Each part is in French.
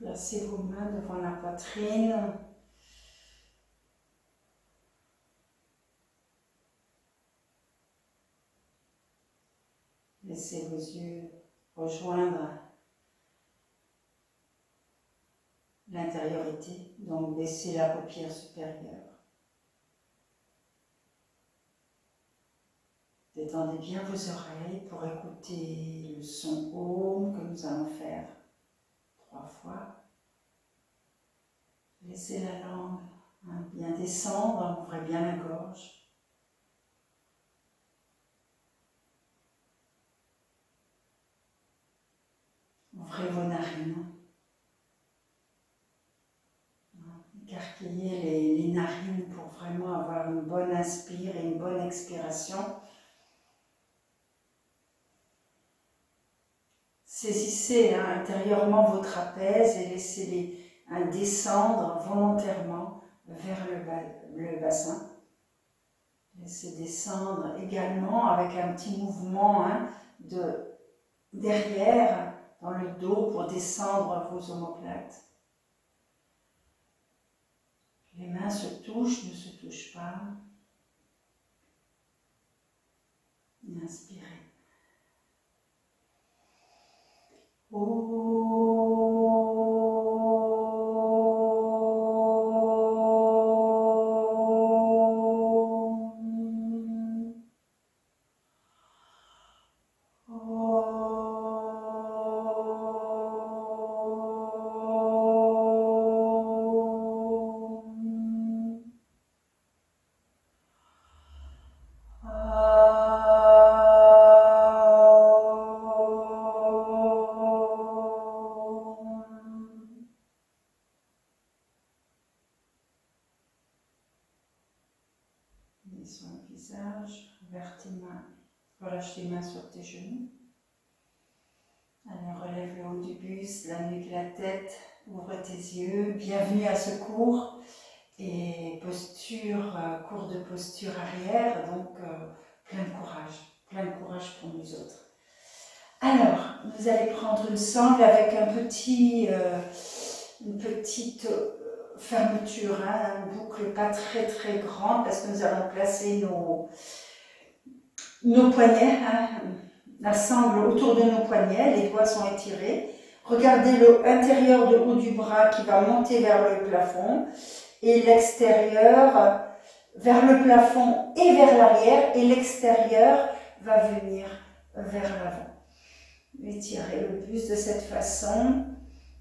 Placez vos mains devant la poitrine. Laissez vos yeux rejoindre l'intériorité, donc baissez la paupière supérieure. Détendez bien vos oreilles pour écouter le son Om que nous allons faire 3 fois. Laissez la langue bien descendre, ouvrez bien la gorge. Ouvrez vos narines. Écarquillez les narines pour vraiment avoir une bonne inspire et une bonne expiration. Saisissez intérieurement vos trapèzes et laissez-les descendre volontairement vers le bassin. Laissez descendre également avec un petit mouvement de derrière dans le dos pour descendre vos omoplates. Les mains se touchent, ne se touchent pas. Inspirez. Sur le visage, ouvre tes mains, relâche tes mains sur tes genoux. Allez, relève le haut du buste, la nuque, la tête, ouvre tes yeux. Bienvenue à ce cours et cours de posture arrière, donc plein de courage pour nous autres. Alors, vous allez prendre une sangle avec une petite fermeture, une boucle pas très grande parce que nous allons placer nos poignets, la sangle autour de nos poignets, les doigts sont étirés. Regardez l'intérieur de haut du bras qui va monter vers le plafond et l'extérieur vers le plafond et vers l'arrière et l'extérieur va venir vers l'avant. Étirez le buste de cette façon,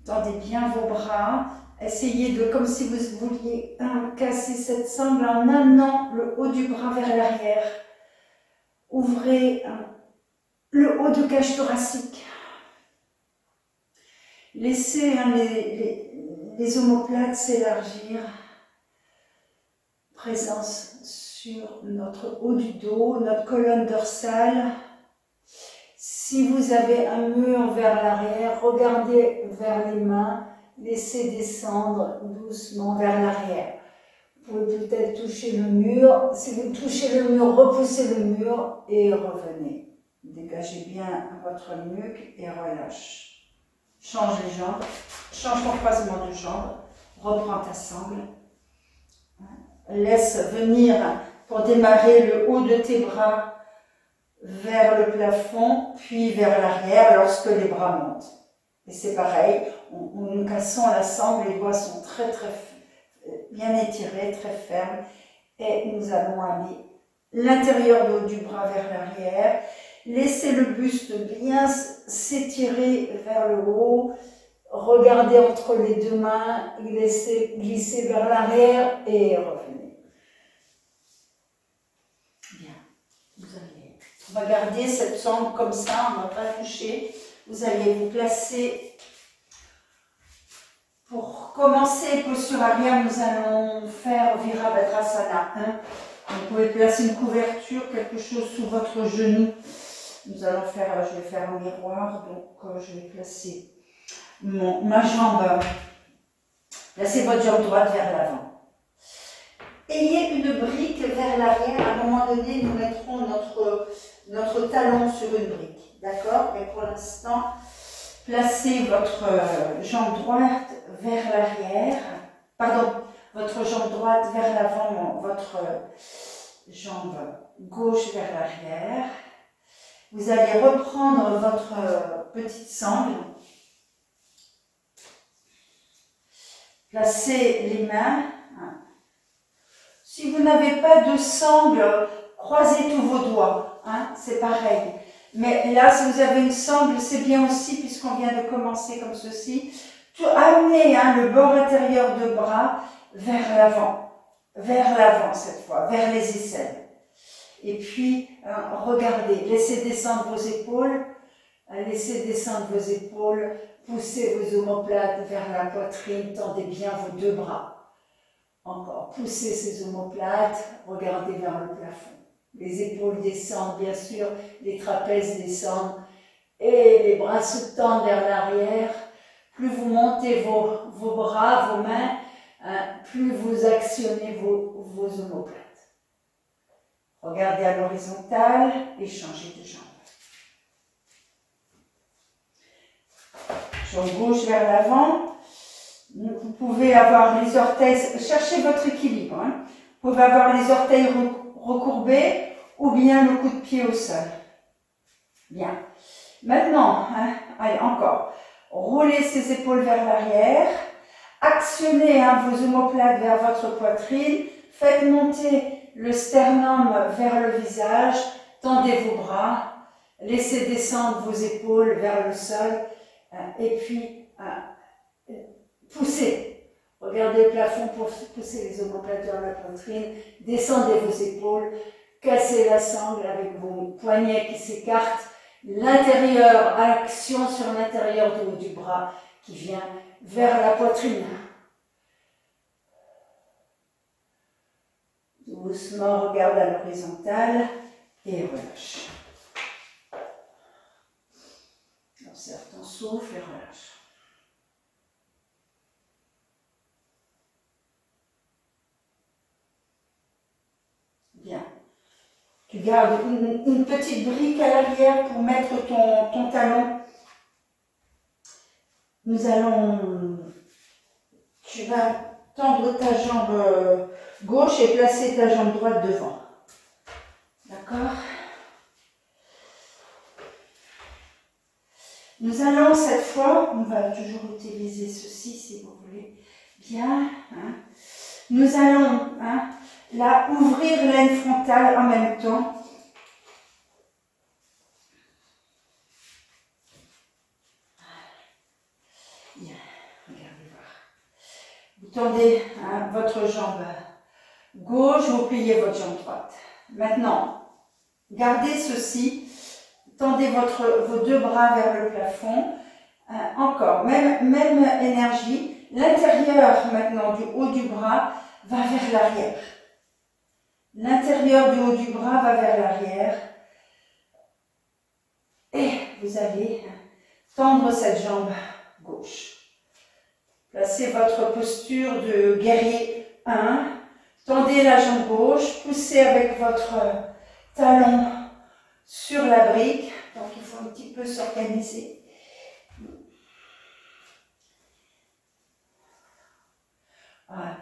tendez bien vos bras. Essayez comme si vous vouliez casser cette sangle en amenant le haut du bras vers l'arrière. Ouvrez le haut de cage thoracique. Laissez les omoplates s'élargir. Présence sur notre haut du dos, notre colonne dorsale. Si vous avez un mur vers l'arrière, regardez vers les mains. Laissez descendre doucement vers l'arrière. Vous pouvez peut-être toucher le mur. Si vous touchez le mur, repoussez le mur et revenez. Dégagez bien votre nuque et relâche. Change les jambes. Change ton croisement de jambes. Reprends ta sangle. Laisse venir pour démarrer le haut de tes bras vers le plafond, puis vers l'arrière lorsque les bras montent. Et c'est pareil, nous cassons la sangle, les doigts sont très bien étirés, très fermes. Et nous allons aller l'intérieur du bras vers l'arrière. Laissez le buste bien s'étirer vers le haut. Regardez entre les deux mains, laissez glisser vers l'arrière et revenez. Bien, on va garder cette sangle comme ça, on ne va pas toucher. Vous allez vous placer. Pour commencer, posture arrière, nous allons faire Virabhadrasana 1. Vous pouvez placer une couverture, quelque chose sous votre genou. Nous allons faire, je vais faire un miroir, donc je vais placer ma jambe. Placez votre jambe droite vers l'avant. Ayez une brique vers l'arrière. À un moment donné, nous mettrons notre talon sur une brique. D'accord? Mais pour l'instant, Placez votre jambe droite vers l'arrière, pardon, votre jambe droite vers l'avant, votre jambe gauche vers l'arrière. Vous allez reprendre votre petite sangle. Placez les mains. Si vous n'avez pas de sangle, croisez tous vos doigts, hein, c'est pareil. Mais là, si vous avez une sangle, c'est bien aussi, puisqu'on vient de commencer comme ceci. Amenez le bord intérieur de bras vers l'avant cette fois, vers les aisselles. Et puis, regardez, laissez descendre vos épaules, poussez vos omoplates vers la poitrine, tendez bien vos deux bras. Encore, poussez ces omoplates, regardez vers le plafond. Les épaules descendent, bien sûr, les trapèzes descendent et les bras se tendent vers l'arrière. Plus vous montez vos bras, vos mains, plus vous actionnez vos omoplates. Regardez à l'horizontale et changez de jambe. Jambe gauche vers l'avant. Vous pouvez avoir les orteils, cherchez votre équilibre. Hein. Vous pouvez avoir les orteils recourbés ou bien le coup de pied au sol. Bien. Maintenant, allez, encore. Roulez ses épaules vers l'arrière. Actionnez vos omoplates vers votre poitrine. Faites monter le sternum vers le visage. Tendez vos bras. Laissez descendre vos épaules vers le sol. Et puis, poussez. Regardez le plafond pour pousser les omoplates vers la poitrine. Descendez vos épaules. Cassez la sangle avec vos poignets qui s'écartent. L'intérieur, action sur l'intérieur du haut du bras qui vient vers la poitrine. Doucement, regarde à l'horizontale et relâche. Observe ton souffle et relâche. Bien. Tu gardes une petite brique à l'arrière pour mettre ton talon. Tu vas tendre ta jambe gauche et placer ta jambe droite devant. D'accord? Nous allons cette fois, on va toujours utiliser ceci si vous voulez bien. Hein. Nous allons là ouvrir l'aine frontale en même temps. Bien, regardez voir. Vous tendez votre jambe gauche, vous pliez votre jambe droite. Maintenant, gardez ceci. Tendez vos deux bras vers le plafond. Encore, même énergie. L'intérieur maintenant du haut du bras va vers l'arrière. L'intérieur du haut du bras va vers l'arrière. Et vous allez tendre cette jambe gauche. Placez votre posture de guerrier 1. Tendez la jambe gauche. Poussez avec votre talon sur la brique. Donc il faut un petit peu s'organiser. Voilà.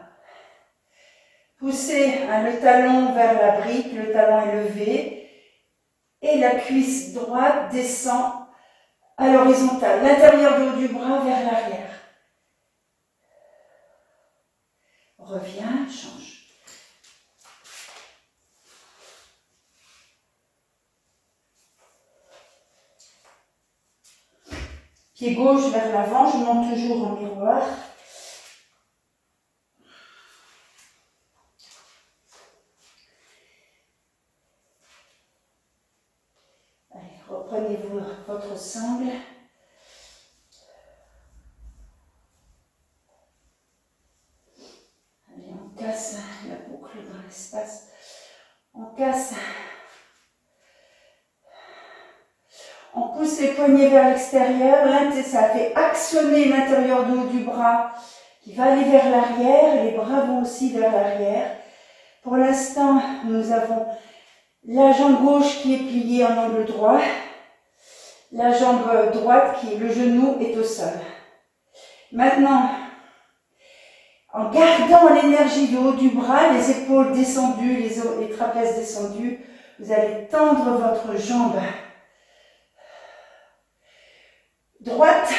Poussez le talon vers la brique, le talon est levé et la cuisse droite descend à l'horizontale, l'intérieur du haut du bras vers l'arrière. Reviens, change. Pied gauche vers l'avant, je monte toujours en miroir. Reprenez-vous votre sangle. Allez, on casse la boucle dans l'espace. On casse. On pousse les poignets vers l'extérieur. Ça fait actionner l'intérieur du haut du bras qui va aller vers l'arrière. Les bras vont aussi vers l'arrière. Pour l'instant, nous avons la jambe gauche qui est pliée en angle droit. la jambe droite, le genou est au sol. Maintenant, en gardant l'énergie du haut du bras, les épaules descendues, les trapèzes descendus, vous allez tendre votre jambe droite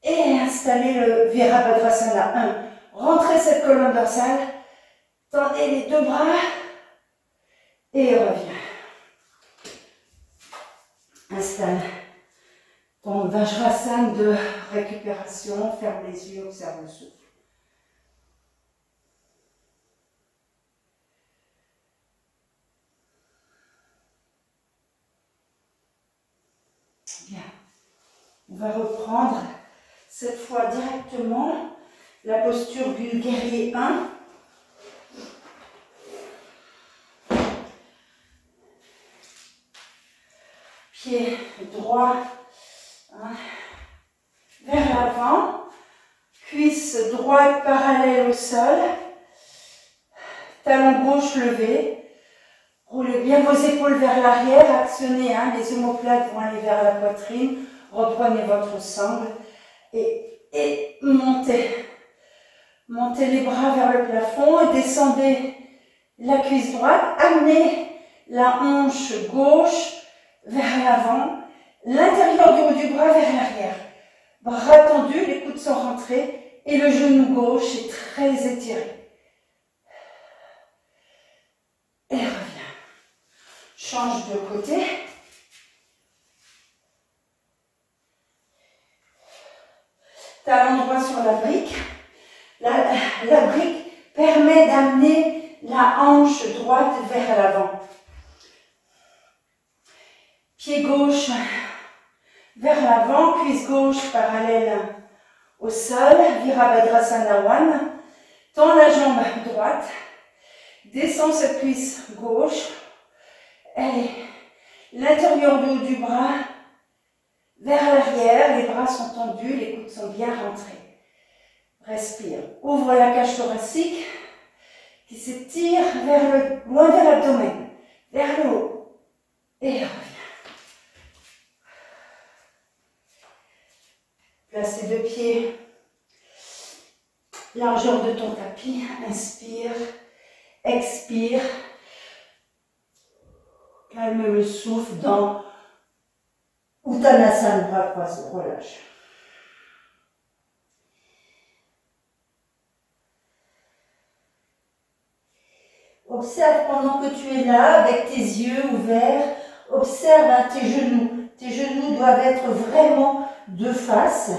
et installer le Virabhadrasana 1. Rentrez cette colonne dorsale, tendez les deux bras et reviens. Installe ton Vajrasana de récupération, ferme les yeux, observe le souffle. Bien, on va reprendre cette fois directement la posture du guerrier 1. Pied droit vers l'avant, cuisse droite parallèle au sol, talon gauche levé. Roulez bien vos épaules vers l'arrière, actionnez, les omoplates vont aller vers la poitrine, reprenez votre sangle et montez. Montez les bras vers le plafond et descendez la cuisse droite, amenez la hanche gauche vers l'avant, l'intérieur du haut du bras vers l'arrière. Bras tendus, les coudes sont rentrés et le genou gauche est très étiré. Et reviens. Change de côté. Talon droit sur la brique. La brique permet d'amener la hanche droite vers l'avant. Pied gauche vers l'avant, cuisse gauche parallèle au sol, Virabhadrasana 1. Tends la jambe droite, descends cette cuisse gauche. Allez, l'intérieur du haut du bras vers l'arrière, les bras sont tendus, les coudes sont bien rentrés. Respire. Ouvre la cage thoracique qui s'étire loin de l'abdomen, vers le haut. Et reviens. Place tes deux pieds, largeur de ton tapis. Inspire, expire. Calme le souffle dans Uttanasana, bras croisés, relâche. Observe pendant que tu es là, avec tes yeux ouverts, observe tes genoux. Tes genoux doivent être vraiment de face.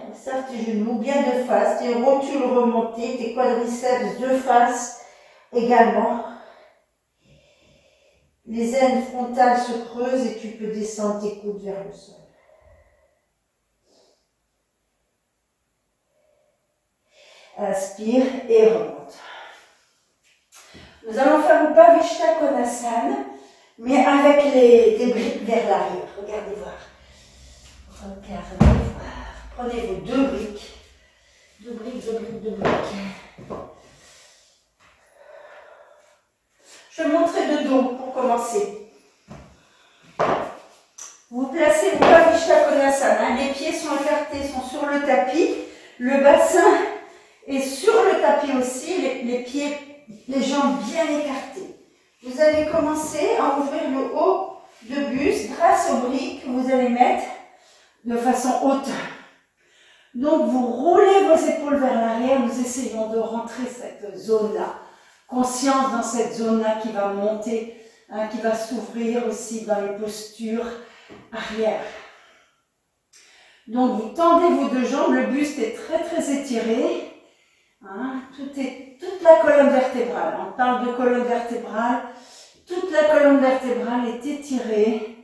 Observe tes genoux bien de face, tes rotules remontées, tes quadriceps de face également. Les aines frontales se creusent et tu peux descendre tes coudes vers le sol. Inspire et remonte. Nous allons faire Upavishta Konasana, mais avec des briques vers l'arrière. Regardez voir. Regardez voir. Prenez vos deux briques. Deux briques. Je vais montrer de dos pour commencer. Vous placez Upavishta Konasana. Les pieds sont écartés, sont sur le tapis. Le bassin est sur le tapis aussi. Les pieds, les jambes bien écartées. Vous allez commencer à ouvrir le haut de buste grâce aux briques que vous allez mettre de façon haute. Donc vous roulez vos épaules vers l'arrière. Nous essayons de rentrer cette zone-là. Conscience dans cette zone-là qui va monter, qui va s'ouvrir aussi dans les postures arrière. Donc vous tendez vos deux jambes, le buste est très étiré. Toute la colonne vertébrale, on parle de colonne vertébrale, toute la colonne vertébrale est étirée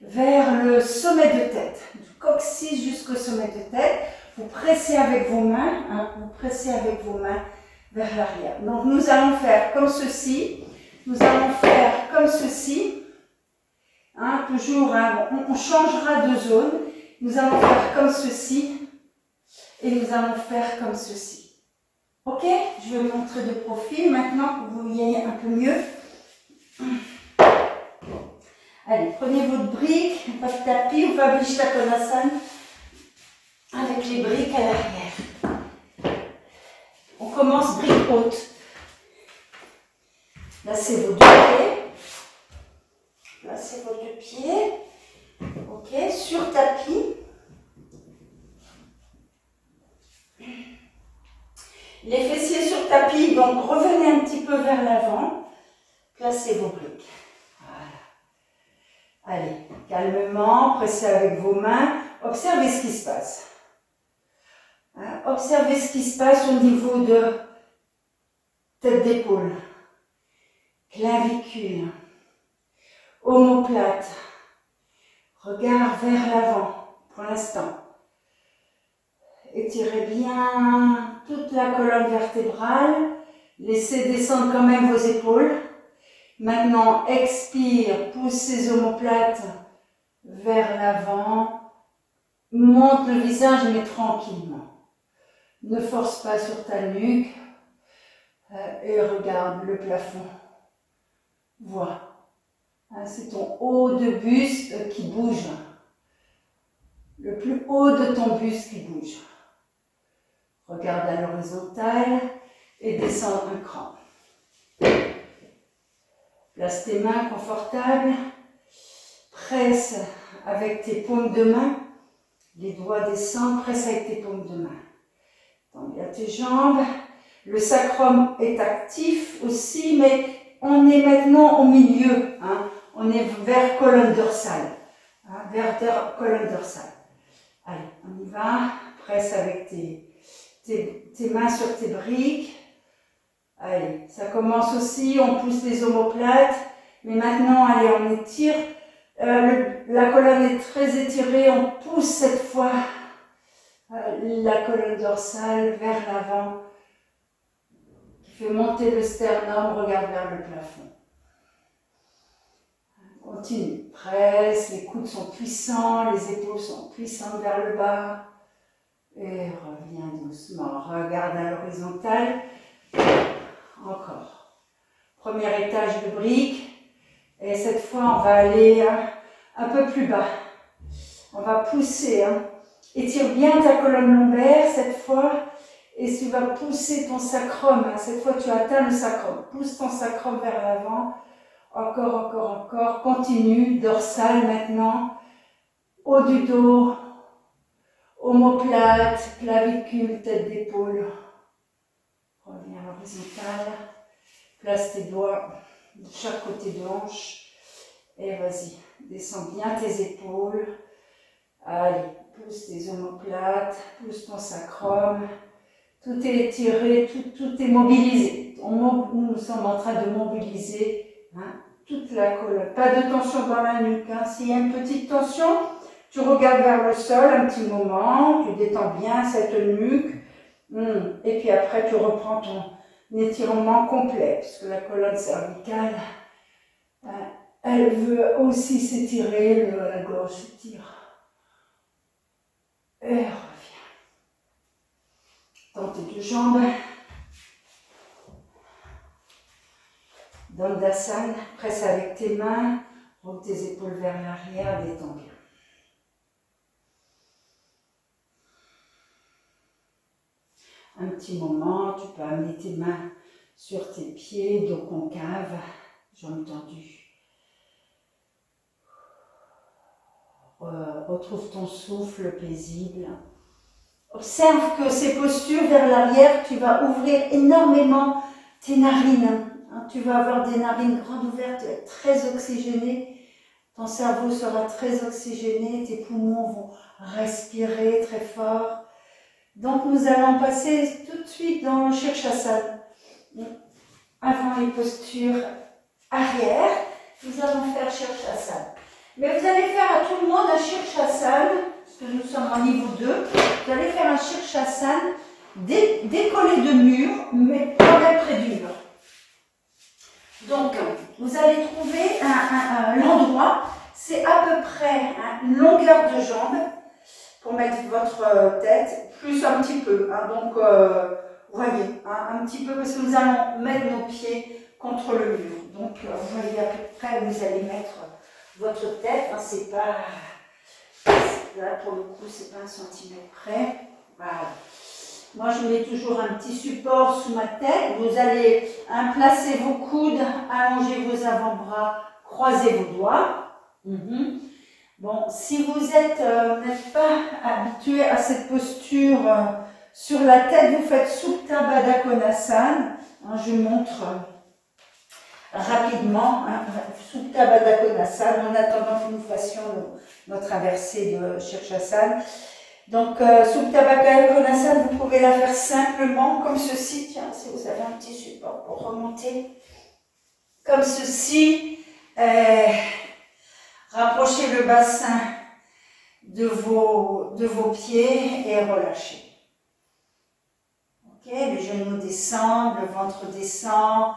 vers le sommet de tête, du coccyx jusqu'au sommet de tête. Vous pressez avec vos mains, vers l'arrière. Donc nous allons faire comme ceci, toujours, on changera de zone, nous allons faire comme ceci et nous allons faire comme ceci. Ok, je vais vous montrer de profil maintenant pour que vous voyez un peu mieux. Allez, prenez votre brique, votre tapis ou Pavishta Konasana avec les briques à l'arrière. On commence brique haute. Placez vos deux pieds. Placez vos deux pieds. Ok, sur tapis. Les fessiers sur tapis, donc revenez un petit peu vers l'avant. Placez vos briques. Voilà. Allez, calmement, pressez avec vos mains. Observez ce qui se passe. Hein, observez ce qui se passe au niveau de tête d'épaule, clavicule, omoplate, regard vers l'avant pour l'instant. Étirez bien toute la colonne vertébrale, laissez descendre quand même vos épaules. Maintenant, expire, pousse ces omoplates vers l'avant, monte le visage mais tranquillement. Ne force pas sur ta nuque et regarde le plafond. Vois, c'est ton haut de buste qui bouge. Le plus haut de ton buste qui bouge. Regarde à l'horizontale et descends un cran. Place tes mains confortables. Presse avec tes paumes de main. Les doigts descendent, presse avec tes paumes de main. Tends bien tes jambes. Le sacrum est actif aussi, mais on est maintenant au milieu. Hein. On est vers colonne dorsale. Hein, vers colonne dorsale. Allez, on y va. Presse avec tes mains sur tes briques. Allez, ça commence aussi. On pousse les omoplates. Mais maintenant, allez, on étire. La colonne est très étirée. On pousse cette fois la colonne dorsale vers l'avant. Qui fait monter le sternum. Regarde vers le plafond. Continue. Presse. Les coudes sont puissants. Les épaules sont puissantes vers le bas. Et reviens doucement. Regarde à l'horizontale. Encore. Premier étage de briques. Et cette fois, on va aller un peu plus bas. On va pousser. Hein. Étire bien ta colonne lombaire cette fois. Et tu vas pousser ton sacrum. Hein. Cette fois, tu atteins le sacrum. Pousse ton sacrum vers l'avant. Encore, encore, encore. Continue. Dorsale maintenant. Haut du dos. Omoplate, clavicule, tête d'épaule. Reviens à l'horizontale. Place tes doigts de chaque côté de hanche. Et vas-y, descends bien tes épaules. Allez, pousse tes omoplates, pousse ton sacrum. Tout est étiré, tout est mobilisé. Nous sommes en train de mobiliser toute la colonne. Pas de tension dans la nuque. Hein. S'il y a une petite tension, tu regardes vers le sol un petit moment, tu détends bien cette nuque, et puis après tu reprends ton étirement complet, puisque la colonne cervicale, elle veut aussi s'étirer, la gorge s'étire. Et reviens. Tends tes deux jambes. Dandasana, presse avec tes mains, roule tes épaules vers l'arrière, détends bien. Un petit moment, tu peux amener tes mains sur tes pieds, dos concave, jambes tendues. Retrouve ton souffle paisible. Observe que ces postures vers l'arrière, tu vas ouvrir énormément tes narines. Tu vas avoir des narines grandes ouvertes, très oxygénées. Ton cerveau sera très oxygéné, tes poumons vont respirer très fort. Donc nous allons passer tout de suite dans le Shirshasana. Avant les postures arrière, nous allons faire Shirshasana. Mais vous allez faire à tout le monde un Shirshasana, parce que nous sommes en niveau 2. Vous allez faire un Shirshasana décollé de mur, mais quand même près du mur. Donc, vous allez trouver l'endroit, c'est à peu près une longueur de jambe pour mettre votre tête, plus un petit peu. Donc, voyez, un petit peu, parce que nous allons mettre nos pieds contre le mur. Donc, vous voyez à peu près où vous allez mettre votre tête, hein, c'est pas, là pour le coup, c'est pas 1 centimètre près. Voilà. Moi, je mets toujours un petit support sous ma tête. Vous allez placer vos coudes, allonger vos avant-bras, croiser vos doigts. Bon, si vous n'êtes pas habitué à cette posture sur la tête, vous faites Supta Baddha Konasana. Hein, je montre rapidement Supta Baddha Konasana en attendant que nous fassions notre inversée de Shirshasana. Donc, Supta Baddha Konasana, vous pouvez la faire simplement comme ceci. Tiens, si vous avez un petit support pour remonter, comme ceci. Rapprochez le bassin de vos pieds et relâchez. Ok, les genoux descendent, le ventre descend,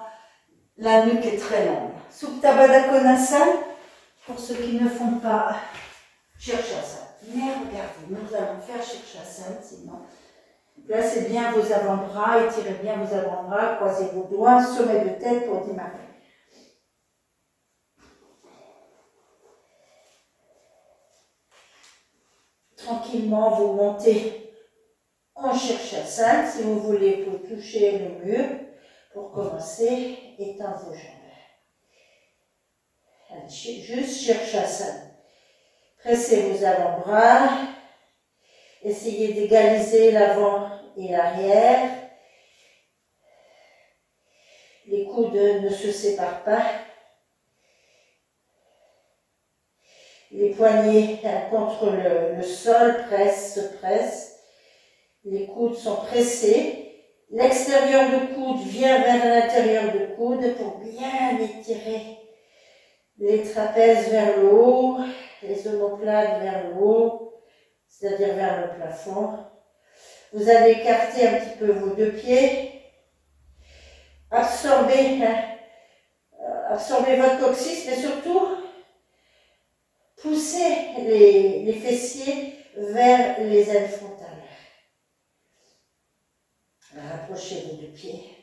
la nuque est très longue. Supta Baddha Konasana, pour ceux qui ne font pas Shirshasana. Mais regardez, nous allons faire Shirshasana, sinon. Placez bien vos avant-bras, étirez bien vos avant-bras, croisez vos doigts, sommet de tête pour démarrer. Tranquillement, vous montez en Shirshasana. Si vous voulez, vous toucher le mur. Pour commencer, étendre vos jambes. Allez, juste Shirshasana. Pressez vos avant-bras. Essayez d'égaliser l'avant et l'arrière. Les coudes ne se séparent pas. Les poignets contre le sol se pressent. Les coudes sont pressés. L'extérieur du coude vient vers l'intérieur du coude pour bien étirer les trapèzes vers le haut, les omoplates vers le haut, c'est-à-dire vers le plafond. Vous allez écarter un petit peu vos deux pieds. Absorbez votre coccyx, mais surtout poussez les fessiers vers les ailes frontales. Rapprochez vos deux pieds.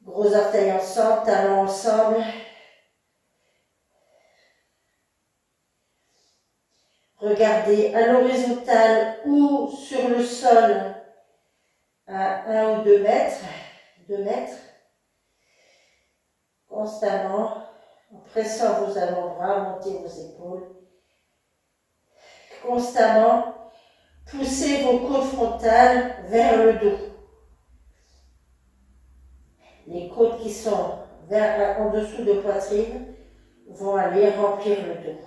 Gros orteils ensemble, talons ensemble. Regardez à l'horizontale ou sur le sol à 1 ou 2 mètres. 2 mètres. Constamment, en pressant vos avant-bras, montez vos épaules. Constamment, poussez vos côtes frontales vers le dos. Les côtes qui sont en dessous de poitrine vont aller remplir le dos.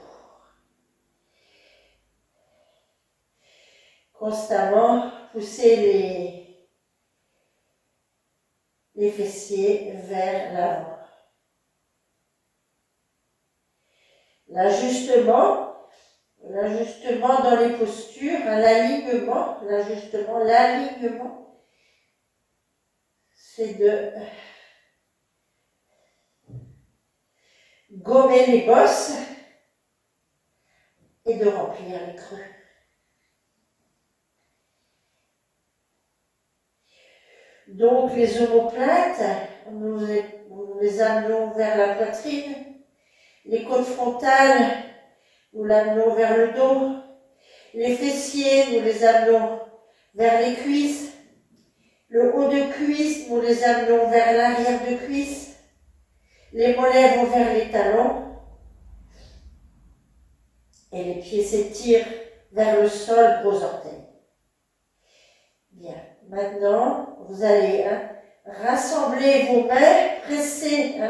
Constamment, poussez les fessiers vers l'avant. L'ajustement dans les postures, l'alignement, c'est de gommer les bosses et de remplir les creux. Donc les omoplates, nous les amenons vers la poitrine, les côtes frontales, nous l'amenons vers le dos, les fessiers, nous les amenons vers les cuisses, le haut de cuisse, nous les amenons vers l'arrière de cuisse, les mollets vont vers les talons, et les pieds s'étirent vers le sol, gros orteils. Bien, maintenant, vous allez rassembler vos mains, presser,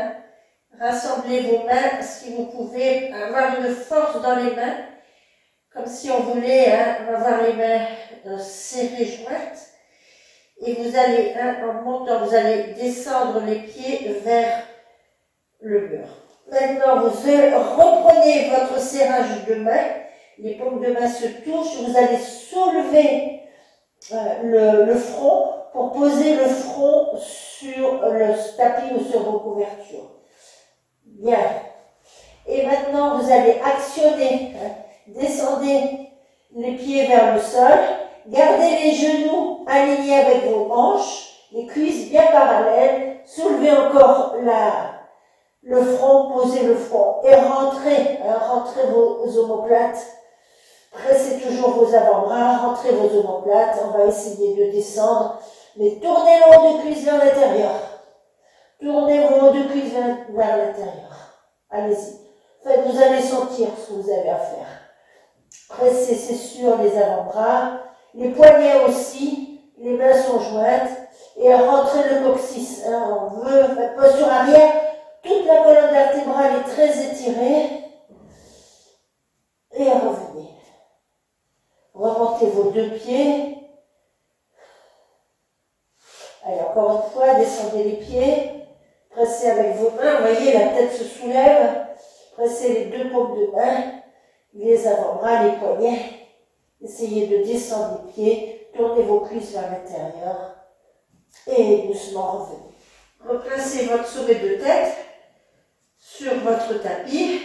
rassemblez vos mains, si vous pouvez avoir une force dans les mains, comme si on voulait avoir les mains serrées jointes. Et vous allez, en montant, vous allez descendre les pieds vers le mur. Maintenant, vous reprenez votre serrage de main, les paumes de main se touchent, vous allez soulever le front pour poser le front sur le tapis ou sur vos couvertures. Bien. Et maintenant, vous allez actionner, descendez les pieds vers le sol, gardez les genoux alignés avec vos hanches, les cuisses bien parallèles, soulevez encore le front, posez le front et rentrez, hein, rentrez vos omoplates. Pressez toujours vos avant-bras, rentrez vos omoplates. On va essayer de descendre, mais tournez le haut de cuisse vers l'intérieur. Tournez vos hauts de cuisse vers l'intérieur. Allez-y. Vous allez sentir ce que vous avez à faire. Pressez, c'est sûr, les avant-bras, les poignets aussi, les mains sont jointes, et rentrez le coccyx. Hein, on veut, posture arrière, toute la colonne vertébrale est très étirée, et revenez. Remontez vos deux pieds. Allez, encore une fois, descendez les pieds, pressez avec vos mains, vous voyez, la tête se soulève, pressez les deux paumes de main, les avant-bras, les poignets, essayez de descendre les pieds, tournez vos cuisses vers l'intérieur et doucement revenez. Replacez votre sommet de tête sur votre tapis.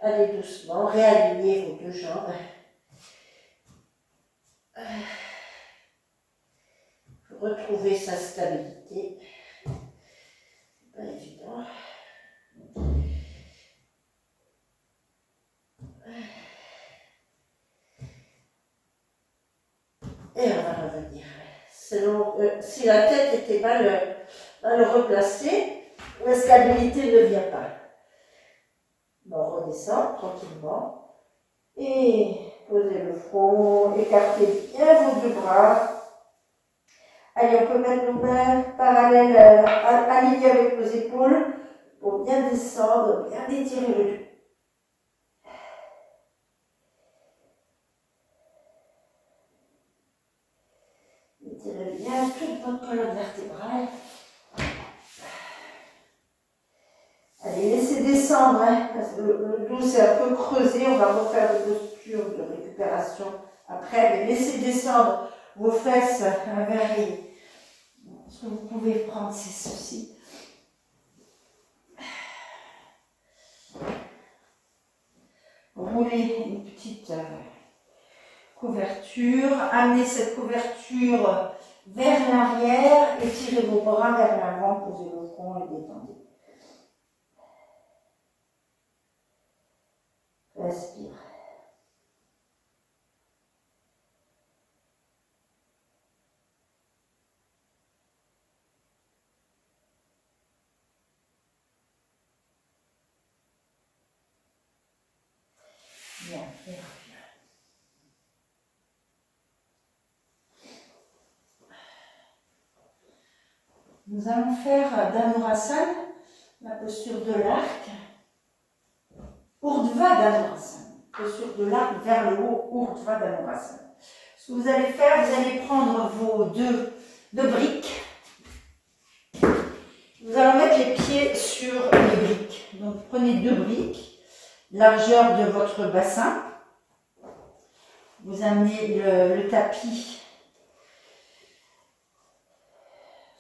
Allez doucement, réalignez vos deux jambes. Retrouvez sa stabilité. Pas évident. Et on va revenir. Si la tête était mal replacée, la stabilité ne vient pas. Bon, on redescend tranquillement. Et posez le front, écartez bien vos deux bras. Allez, on peut mettre nos mains parallèles, alignées avec nos épaules pour bien descendre, bien étirer le dos. Étirez bien toute votre colonne vertébrale. Allez, laissez descendre, hein, parce que le dos c'est un peu creusé, on va refaire des postures de récupération après, mais laissez descendre vos fesses vers les... Ce que vous pouvez prendre, c'est ceci. Roulez une petite couverture, amenez cette couverture vers l'arrière, étirez vos bras vers l'avant, posez le front et détendez. Respire. Bien, et reviens. Nous allons faire Dhanurasana, la posture de l'arc. Urdhva Dhanurasana, posture de l'arc vers le haut, Urdhva Dhanurasana. Ce que vous allez faire, vous allez prendre vos deux briques. Nous allons mettre les pieds sur les briques. Donc prenez deux briques. Largeur de votre bassin. Vous amenez le tapis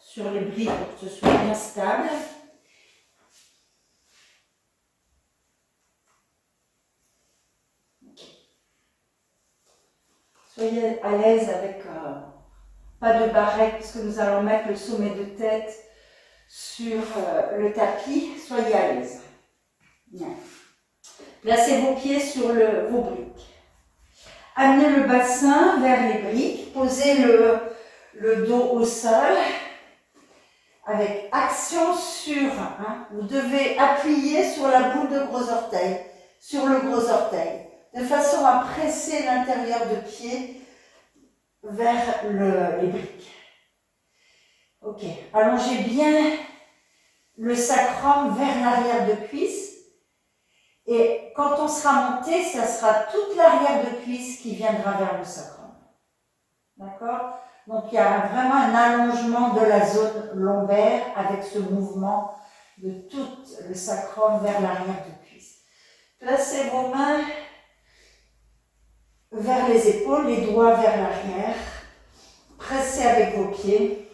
sur les briques pour que ce soit bien stable. Soyez à l'aise avec pas de barrette parce que nous allons mettre le sommet de tête sur le tapis. Soyez à l'aise. Bien. Placez vos pieds sur vos briques. Amenez le bassin vers les briques. Posez le dos au sol. Avec action sur, vous devez appuyer sur la boule de gros orteil, sur le gros orteil, de façon à presser l'intérieur de pied vers les briques. Ok, allongez bien le sacrum vers l'arrière de cuisse. Et quand on sera monté, ça sera toute l'arrière de cuisse qui viendra vers le sacrum. D'accord? Donc il y a vraiment un allongement de la zone lombaire avec ce mouvement de tout le sacrum vers l'arrière de cuisse. Placez vos mains vers les épaules, les doigts vers l'arrière. Pressez avec vos pieds.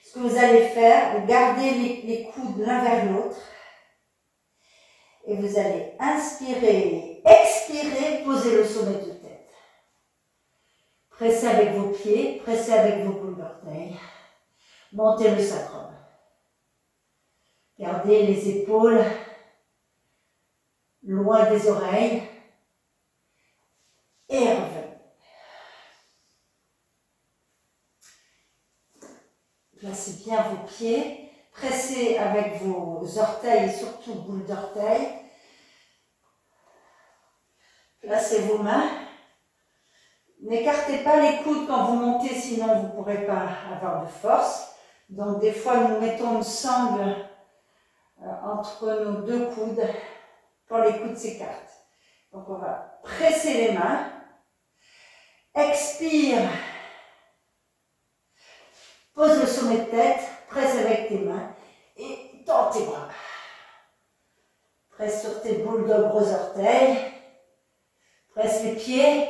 Ce que vous allez faire, vous gardez les coudes l'un vers l'autre. Et vous allez inspirer, expirer, poser le sommet de tête. Pressez avec vos pieds, pressez avec vos boules d'orteil. Montez le sacrum. Gardez les épaules loin des oreilles et revenez. Placez bien vos pieds, pressez avec vos orteils et surtout boules d'orteil. Placez vos mains. N'écartez pas les coudes quand vous montez, sinon vous ne pourrez pas avoir de force. Donc des fois nous mettons une sangle entre nos deux coudes quand les coudes s'écartent. Donc on va presser les mains. Expire. Pose le sommet de tête, presse avec tes mains et tends tes bras. Presse sur tes boules de gros orteils. Presse les pieds.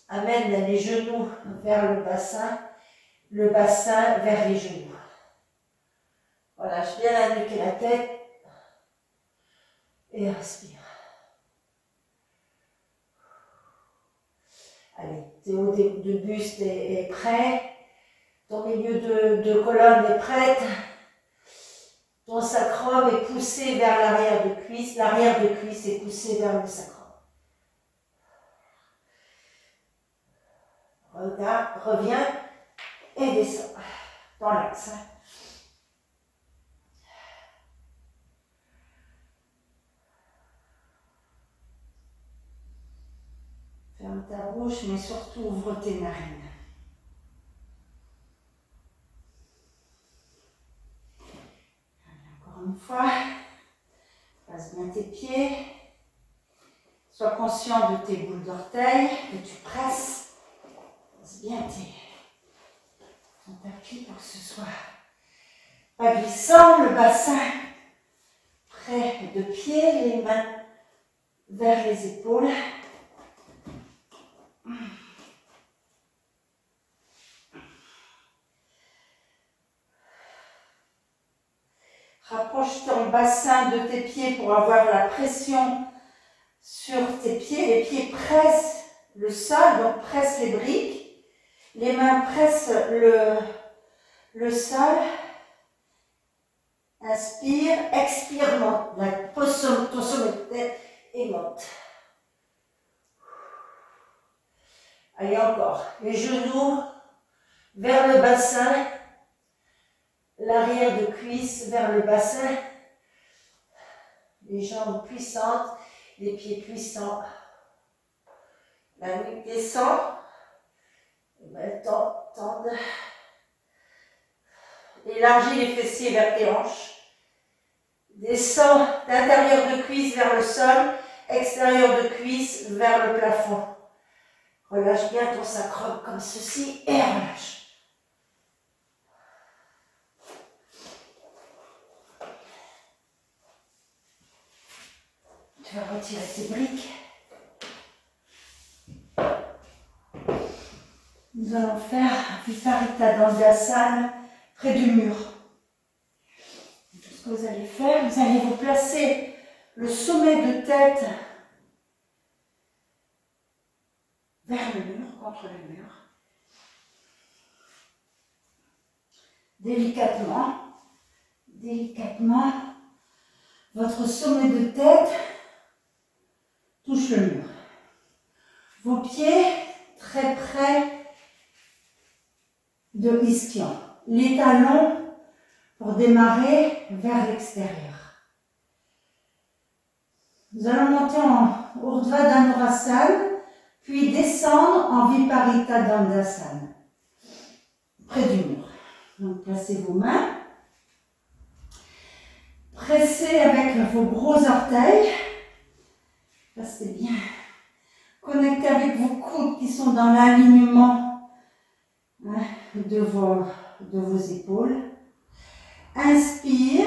Amène les genoux vers le bassin vers les genoux. Relâche bien la nuque et la tête et respire. Allez, tes hauts de buste est prêt. Ton milieu de colonne est prête. Ton sacrum est poussé vers l'arrière de cuisse. L'arrière de cuisse est poussé vers le sacrum. Regarde, reviens et descends dans l'axe. Ferme ta bouche, mais surtout ouvre tes narines. Encore une fois, passe bien tes pieds. Sois conscient de tes boules d'orteil, que tu presses. Passe bien ton tapis pour que ce soit pas glissant, le bassin près de pied, les mains vers les épaules. Rapproche ton bassin de tes pieds pour avoir la pression sur tes pieds. Les pieds pressent le sol, donc presse les briques. Les mains pressent le sol. Inspire, expire, monte. Pose ton sommet de tête et monte. Allez, encore. Les genoux vers le bassin. L'arrière de cuisse vers le bassin. Les jambes puissantes, les pieds puissants. La nuque descend. Tende. Élargis les fessiers vers tes hanches. Descends d'intérieur de cuisse vers le sol, extérieur de cuisse vers le plafond. Relâche bien ton sacrum comme ceci et relâche. Tu vas retirer tes briques. Nous allons faire Viparita Dandasana près du mur. Ce que vous allez faire, vous allez vous placer le sommet de tête vers le mur, contre le mur. Délicatement, votre sommet de tête touche le mur. Vos pieds très près de ischion. Les talons pour démarrer vers l'extérieur. Nous allons monter en Urdhva Dhanurasana, puis descendre en Viparita Dandasana, près du mur. Donc placez vos mains, pressez avec vos gros orteils, restez bien, connectez avec vos coudes qui sont dans l'alignement de vos épaules. Inspire,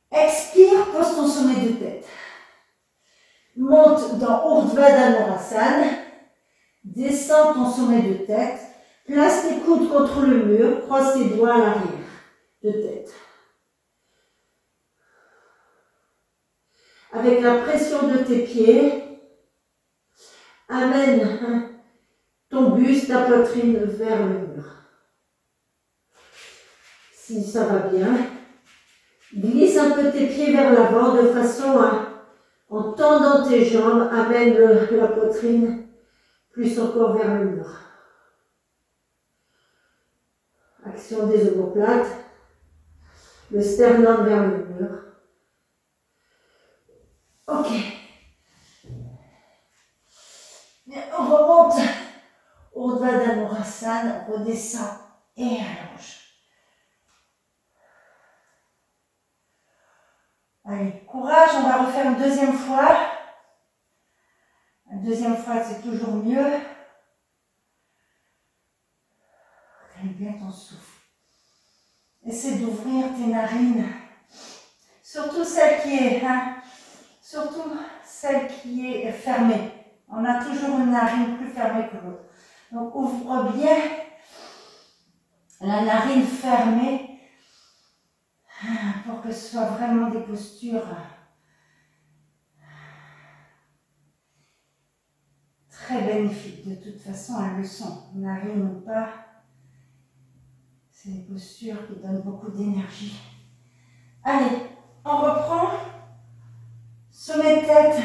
expire, pose ton sommet de tête. Monte dans Urdhva Dhanurasana, descends ton sommet de tête, place tes coudes contre le mur, croise tes doigts à l'arrière de tête. Avec la pression de tes pieds, amène ton buste, ta poitrine vers le mur. si ça va bien. Glisse un peu tes pieds vers l'avant de façon à, en tendant tes jambes, amène la poitrine plus encore vers le mur. Action des omoplates. Le sternum vers le mur. Ok. Bien, on remonte au Urdhva Dhanurasana, on redescend et allonge. Allez, courage, on va refaire une deuxième fois. Une deuxième fois, c'est toujours mieux. Calme bien ton souffle. Essaie d'ouvrir tes narines. Surtout celle qui est fermée. On a toujours une narine plus fermée que l'autre. Donc ouvre bien la narine fermée pour que ce soit vraiment des postures très bénéfiques. De toute façon, elles le sont. Narine ou pas, c'est des postures qui donnent beaucoup d'énergie. Allez, on reprend. Sommet de tête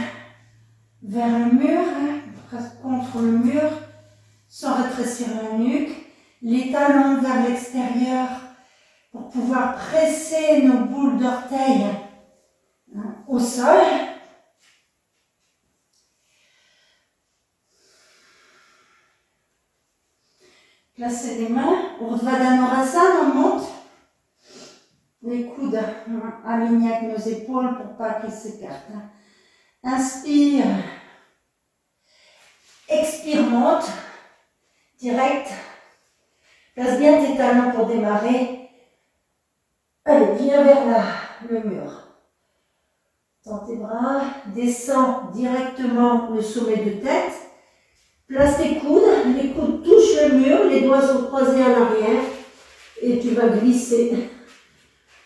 vers le mur, presque contre le mur, sans rétrécir la nuque. Les talons vers l'extérieur pour pouvoir presser nos boules d'orteils au sol. Placez les mains, Urdhva Dhanurasana, on monte. Les coudes alignés avec nos épaules pour pas qu'ils s'écartent. Inspire. Expire, monte. Direct. Place bien tes talons pour démarrer. Allez, viens vers le mur. Tends tes bras. Descends directement le sommet de tête. Place tes coudes. Les coudes touchent le mur. Les doigts sont croisés à l'arrière. Et tu vas glisser.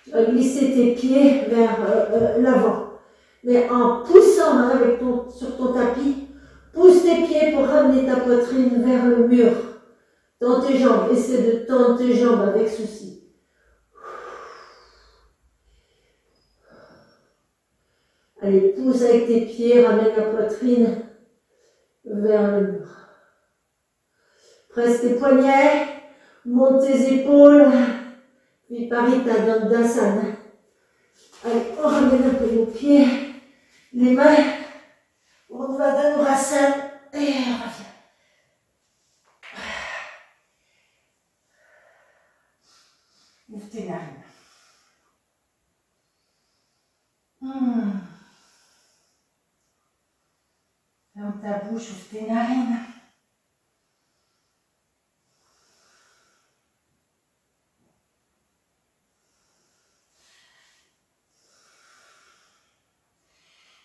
Tu vas glisser tes pieds vers l'avant. Mais en poussant avec sur ton tapis, pousse tes pieds pour ramener ta poitrine vers le mur. Tends tes jambes. Essaie de tendre tes jambes avec souci. Allez, pousse avec tes pieds, ramène la poitrine vers le mur. Presse tes poignets, monte tes épaules. Viparita Dandasana. Allez, on ramène un peu nos pieds, les mains, Urdhva Dhanurasana et on revient. Ouvre tes narines. Ferme ta bouche, ouvre tes narines.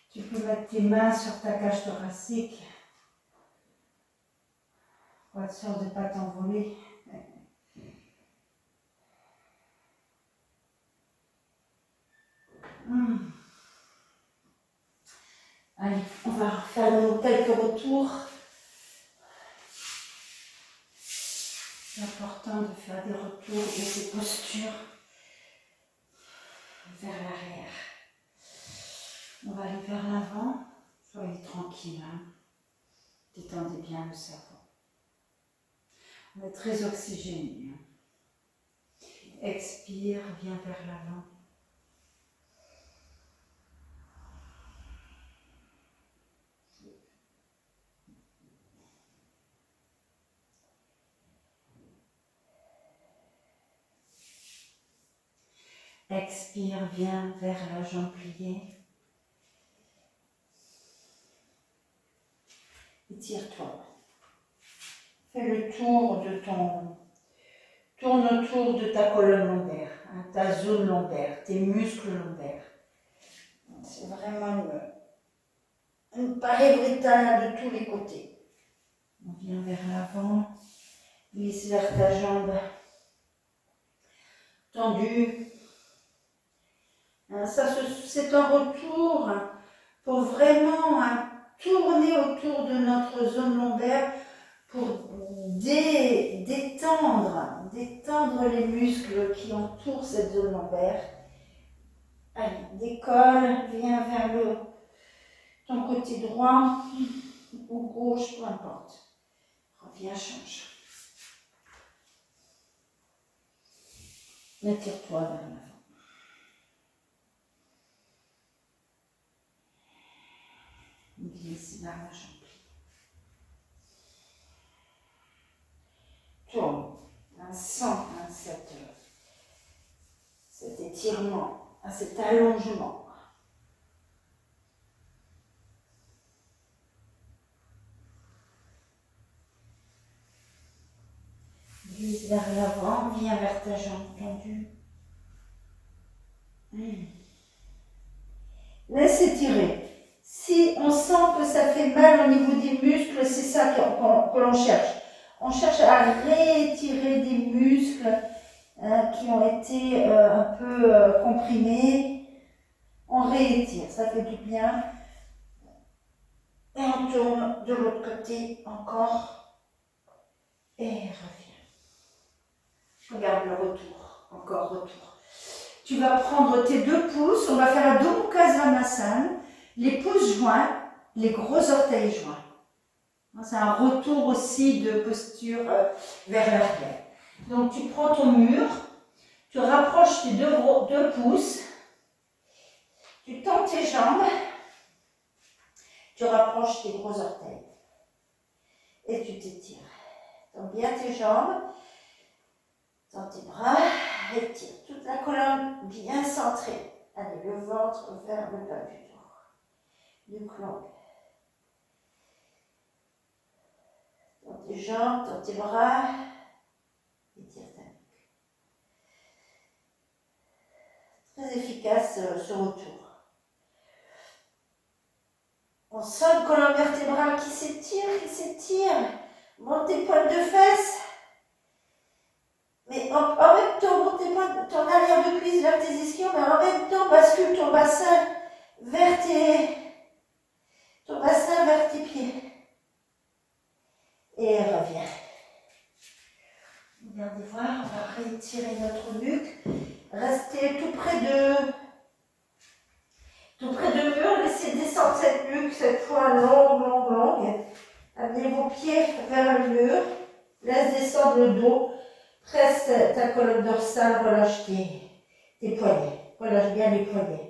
Tu peux mettre tes mains sur ta cage thoracique pour être sûr de ne pas t'envoler. Allez, on va faire quelques retours. C'est important de faire des retours de ces postures vers l'arrière. On va aller vers l'avant. Soyez tranquille. Détendez bien le cerveau. On est très oxygéné. Expire, viens vers l'avant. Expire, viens vers la jambe pliée. Étire-toi. Fais le tour de tourne autour de ta colonne lombaire, ta zone lombaire, tes muscles lombaires. C'est vraiment une parévritana de tous les côtés. On vient vers l'avant, glisse vers ta jambe tendue. Ça, c'est un retour pour vraiment tourner autour de notre zone lombaire pour détendre détendre les muscles qui entourent cette zone lombaire. Allez, décolle, viens vers ton côté droit ou gauche, peu importe. Reviens, change. Étire-toi vers l'avant. Glisse vers la jambe. Tourne. Sens cet étirement, cet allongement. Glisse vers l'avant, viens vers ta jambe tendue. Laisse étirer. Si on sent que ça fait mal au niveau des muscles, c'est ça que l'on cherche. On cherche à réétirer des muscles qui ont été un peu comprimés. On réétire, ça fait du bien. Et on tourne de l'autre côté encore. Et revient. Regarde le retour. Encore retour. Tu vas prendre tes 2 pouces. On va faire la Dho Mukha Svanasana. Les pouces joints, les gros orteils joints. C'est un retour aussi de posture vers l'arrière. Donc tu prends ton mur, tu rapproches tes 2 pouces, tu tends tes jambes, tu rapproches tes gros orteils et tu t'étires. Tends bien tes jambes, tends tes bras, étire toute la colonne bien centrée. Allez, le ventre vers le bas du dos, du clan. Dans tes jambes, dans tes bras, étire ta nuque. Très efficace ce retour. On sent le colonne vertébrale qui s'étire. Monte tes pointes de fesses. Mais en même temps, monte ton arrière de cuisse vers tes ischions, mais en même temps, bascule ton bassin vers tes pieds. Et reviens. Regardez voir, on va réétirer notre nuque. Restez tout près de mur. Laissez descendre cette nuque, cette fois longue. Amenez vos pieds vers le mur. Laisse descendre le dos. Presse ta colonne dorsale, relâche tes poignets. Relâche bien les poignets.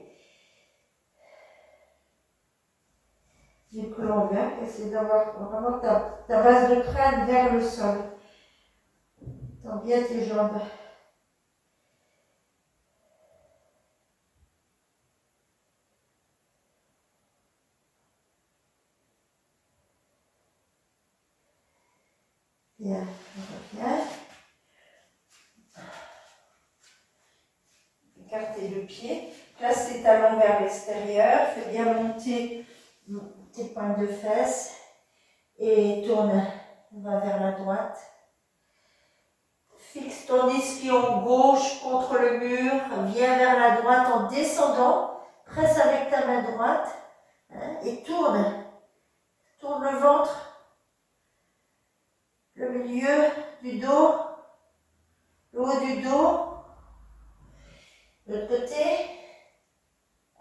Du colon bien, essaie d'avoir vraiment ta base de crâne vers le sol. Tends bien tes jambes. Bien, reviens. Écartez le pied. Place tes talons vers l'extérieur. Fais bien monter tes pointes de fesses et tourne, va vers la droite. Fixe ton ischion gauche contre le mur, viens vers la droite en descendant, presse avec ta main droite et tourne le ventre, le milieu du dos, le haut du dos, l'autre côté,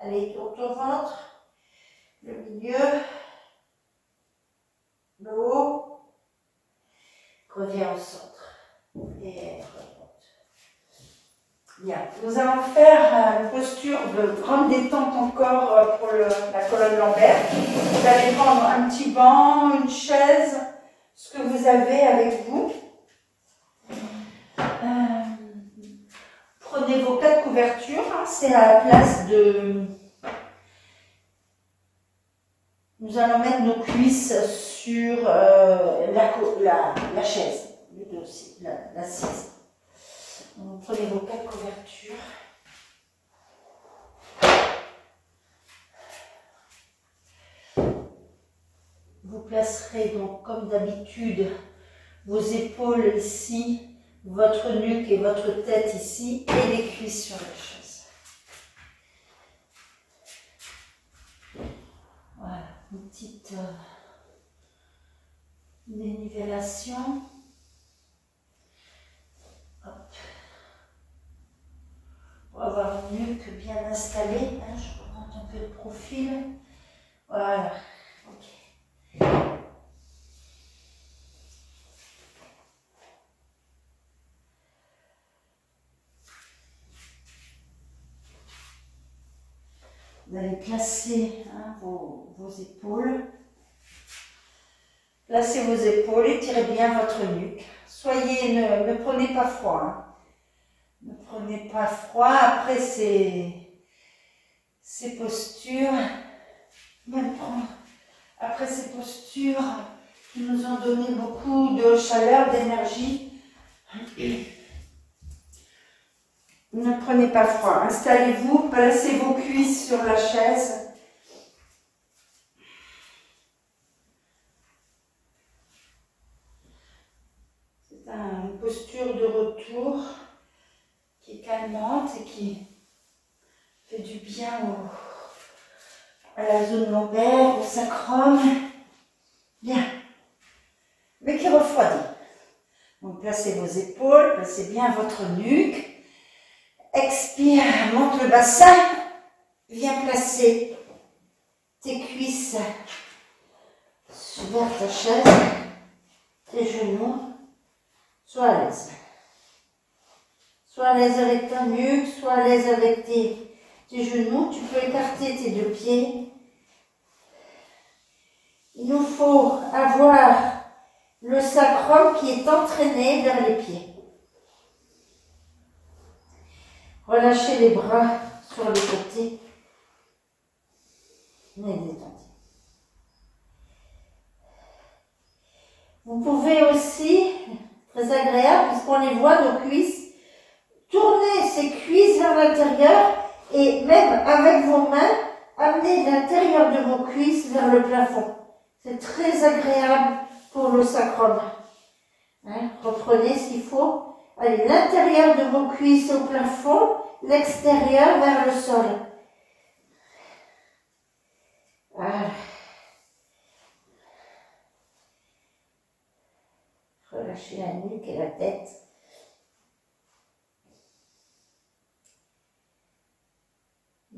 allez tourne ton ventre, le milieu, le haut, reviens au centre et remonte. Bien, nous allons faire une posture de grande détente encore pour la colonne lombaire. Vous allez prendre un petit banc, une chaise, ce que vous avez avec vous. Prenez vos 4 couvertures, c'est à la place de... Nous allons mettre nos cuisses sur la chaise, le dossier, l'assise. Donc, prenez vos 4 couvertures. Vous placerez donc comme d'habitude vos épaules ici, votre nuque et votre tête ici et les cuisses sur la chaise. Voilà, une petite dénivellation. bien installé. Hein, je remonte un peu le profil. Voilà. Ok. Vous allez placer hein, vos épaules. Placez vos épaules, étirez bien votre nuque. Ne prenez pas froid. Hein. Ne prenez pas froid après ces postures. Même prendre après ces postures qui nous ont donné beaucoup de chaleur, d'énergie. Ne prenez pas froid. Installez-vous, placez vos cuisses sur la chaise. C'est une posture de retour qui est calmante et qui fait du bien à la zone lombaire, au sacrum. Bien. Mais qui refroidit. Donc placez vos épaules, placez bien votre nuque. Expire, monte le bassin. Viens placer tes cuisses vers ta chaise, tes genoux. Sois à l'aise. Sois à l'aise avec ta nuque, sois à l'aise avec tes genoux. Tu peux écarter tes deux pieds. Il nous faut avoir le sacrum qui est entraîné vers les pieds. Relâchez les bras sur les côtés. Mais détendez. Vous pouvez aussi, très agréable, puisqu'on les voit, nos cuisses, tourner ces cuisses vers l'intérieur et même avec vos mains, amener l'intérieur de vos cuisses vers le plafond. C'est très agréable pour le sacrum. Hein, reprenez s'il faut. Allez, l'intérieur de vos cuisses au plafond, l'extérieur vers le sol. Voilà. Relâchez la nuque et la tête.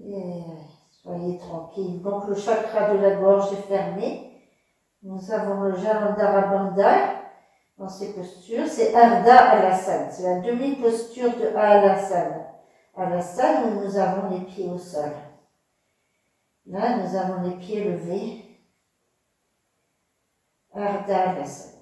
Et soyez tranquille. Donc le chakra de la gorge est fermé. Nous avons le Jalandhara Bandha dans ces postures. C'est Ardha Alasana. C'est la demi-posture de Alasana. Alasana où nous avons les pieds au sol. Là, nous avons les pieds levés. Ardha Alasana.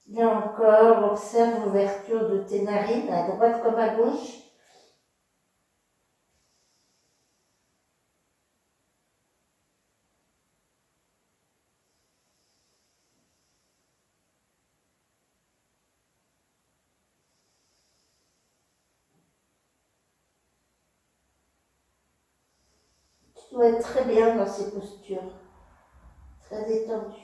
Là encore, observe l'ouverture de tes narines, à droite comme à gauche. Tu dois être très bien dans ces postures, très détendu.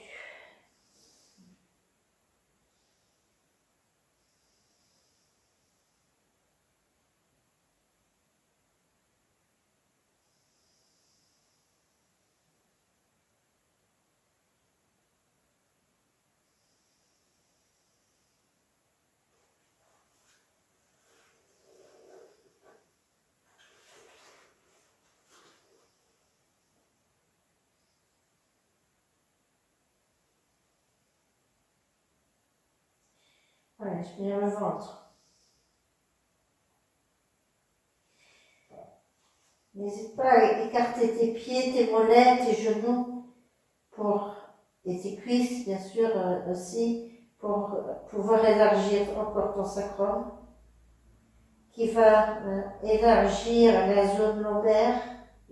Voilà, je viens le ventre. N'hésite pas à écarter tes pieds, tes mollets, tes genoux et tes cuisses, bien sûr, aussi, pour pouvoir élargir encore ton sacrum, qui va élargir la zone lombaire,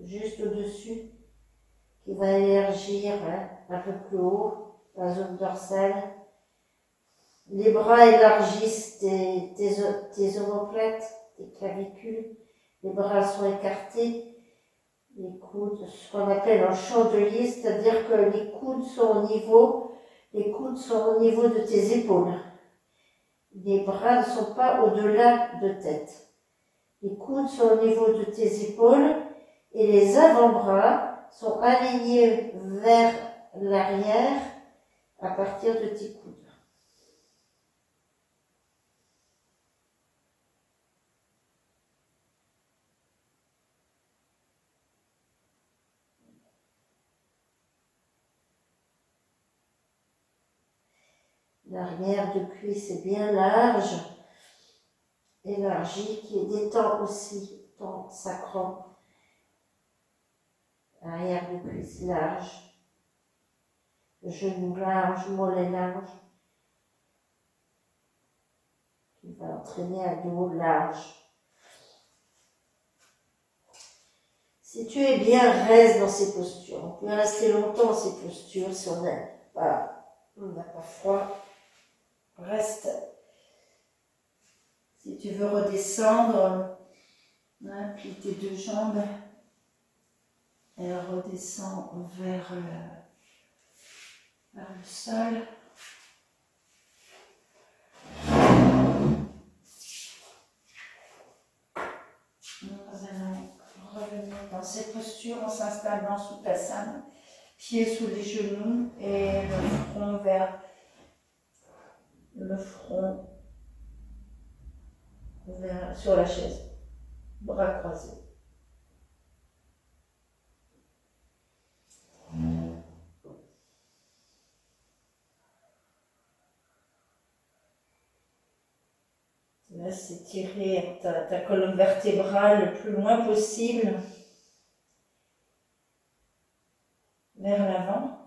juste au-dessus, qui va élargir un peu plus haut, la zone dorsale. Les bras élargissent tes omoplates, tes clavicules. Les bras sont écartés. Les coudes, ce qu'on appelle un chandelier, c'est-à-dire que les coudes sont au niveau de tes épaules. Les bras ne sont pas au-delà de tête. Les coudes sont au niveau de tes épaules et les avant-bras sont alignés vers l'arrière à partir de tes coudes. L'arrière de cuisse est bien large, élargi, qui détend aussi ton sacrum. Arrière de cuisse large, genou large, mollet large, qui va entraîner un dos large. Si tu es bien, reste dans ces postures. On peut rester longtemps dans ces postures si on n'a pas froid. Reste. Si tu veux redescendre, plie tes deux jambes. Elle redescend vers le sol. Nous allons revenir dans cette posture, on s'installe dans Sukhasana, pieds sous les genoux et le front sur la chaise, bras croisés. Laisse étirer ta colonne vertébrale le plus loin possible vers l'avant.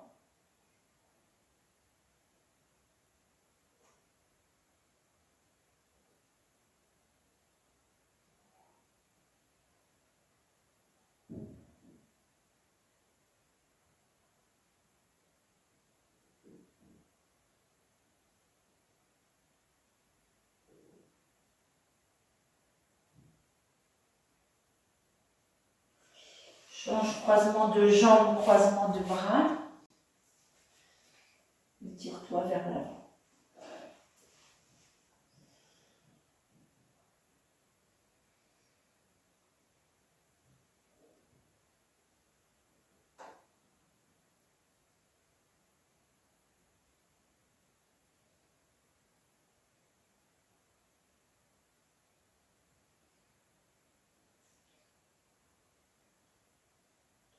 Change croisement de jambes, croisement de bras. Tire-toi vers l'avant.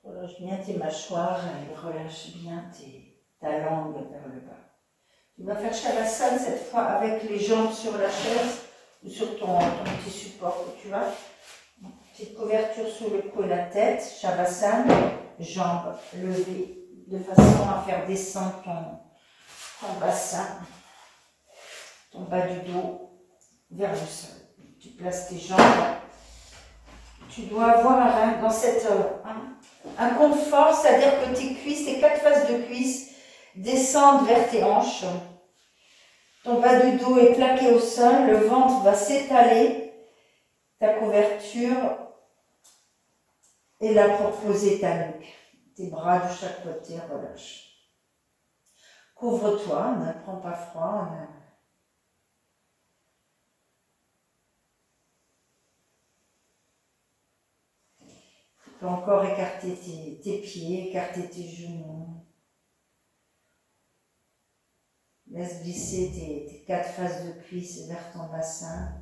Relâche bien tes mâchoires et relâche bien ta langue vers le bas. Tu vas faire Shavasana cette fois avec les jambes sur la chaise ou sur ton petit support que tu as. Petite couverture sous le cou et la tête. Shavasana, jambes levées de façon à faire descendre ton bassin, ton bas du dos vers le sol. Tu places tes jambes. Tu dois avoir dans cette un confort, c'est-à-dire que tes cuisses, tes 4 faces de cuisses descendent vers tes hanches. Ton bas du dos est plaqué au sol, le ventre va s'étaler, ta couverture est là pour poser ta nuque. Tes bras de chaque côté, relâche. Couvre-toi, ne prends pas froid. Tu peux encore écarter tes pieds, écarter tes genoux. Laisse glisser tes 4 faces de cuisses vers ton bassin.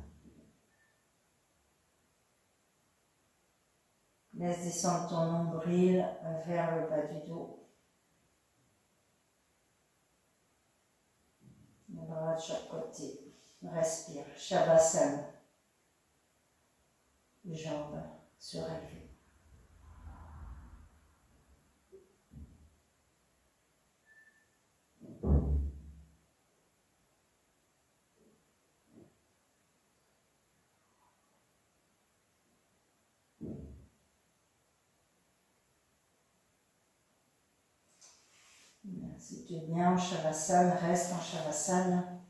Laisse descendre ton nombril vers le bas du dos. Les bras de chaque côté. Respire. Shavasana. Les jambes surélevées. Si tu es bien en Shavasana, reste en Shavasana.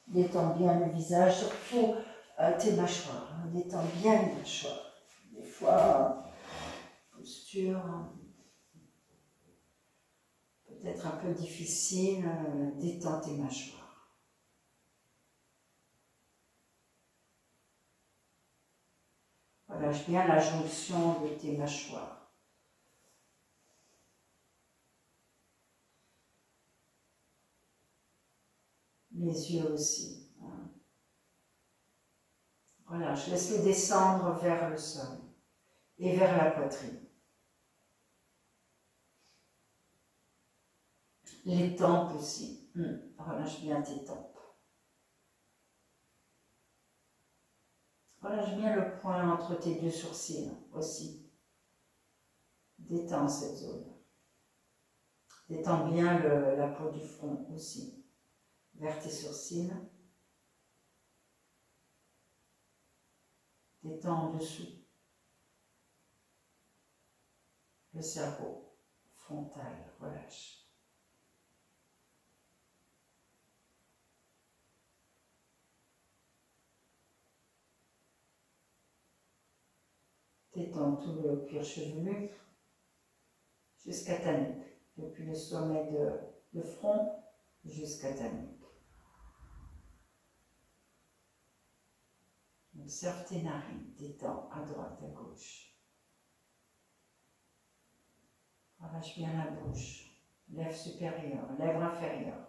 Détends bien le visage, surtout tes mâchoires. Détends bien les mâchoires. Des fois, posture peut-être un peu difficile, détends tes mâchoires. Relâche bien la jonction de tes mâchoires. Les yeux aussi. Relâche, laisse-les descendre vers le sol et vers la poitrine. Les tempes aussi. Relâche bien tes tempes. Relâche bien le point entre tes deux sourcils aussi. Détends cette zone. Détends bien la peau du front aussi, vers tes sourcils. Détends en dessous le cerveau frontal, relâche. Détends tout le cuir chevelu jusqu'à ta nuque, depuis le sommet de front jusqu'à ta nuque. Observe tes narines, détends à droite, à gauche. Relâche bien la bouche, lèvre supérieure, lèvre inférieure.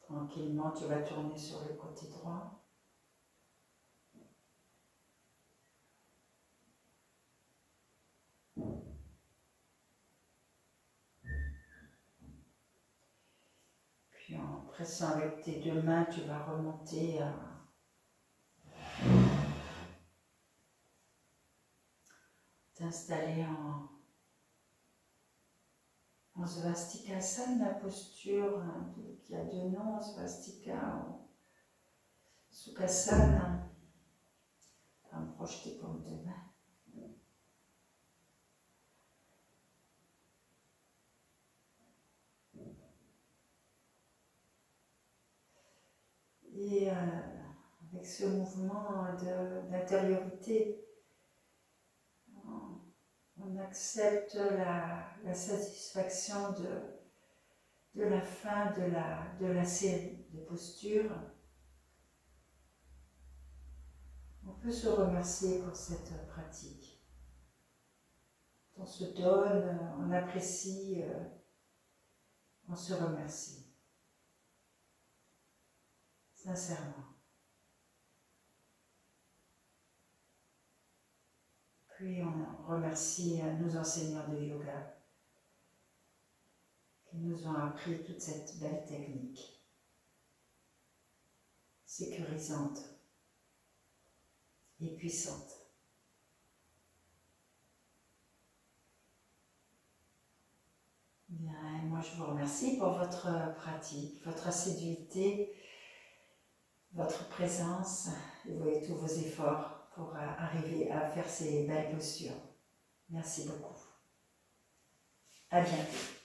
Tranquillement, tu vas tourner sur le côté droit. Puis en pressant avec tes deux mains, tu vas remonter à t'installer en Svastikasana, la posture qui a deux noms, Svastika ou Sukhasana. Approche tes paumes de main. Et avec ce mouvement d'intériorité, on accepte la satisfaction de la fin de la série de postures. On peut se remercier pour cette pratique. On se donne, on apprécie, on se remercie. Sincèrement. Puis on remercie nos enseignants de yoga qui nous ont appris toute cette belle technique sécurisante et puissante. Bien, et moi je vous remercie pour votre pratique, votre assiduité, votre présence et tous vos efforts pour arriver à faire ces belles postures. Merci beaucoup. À bientôt.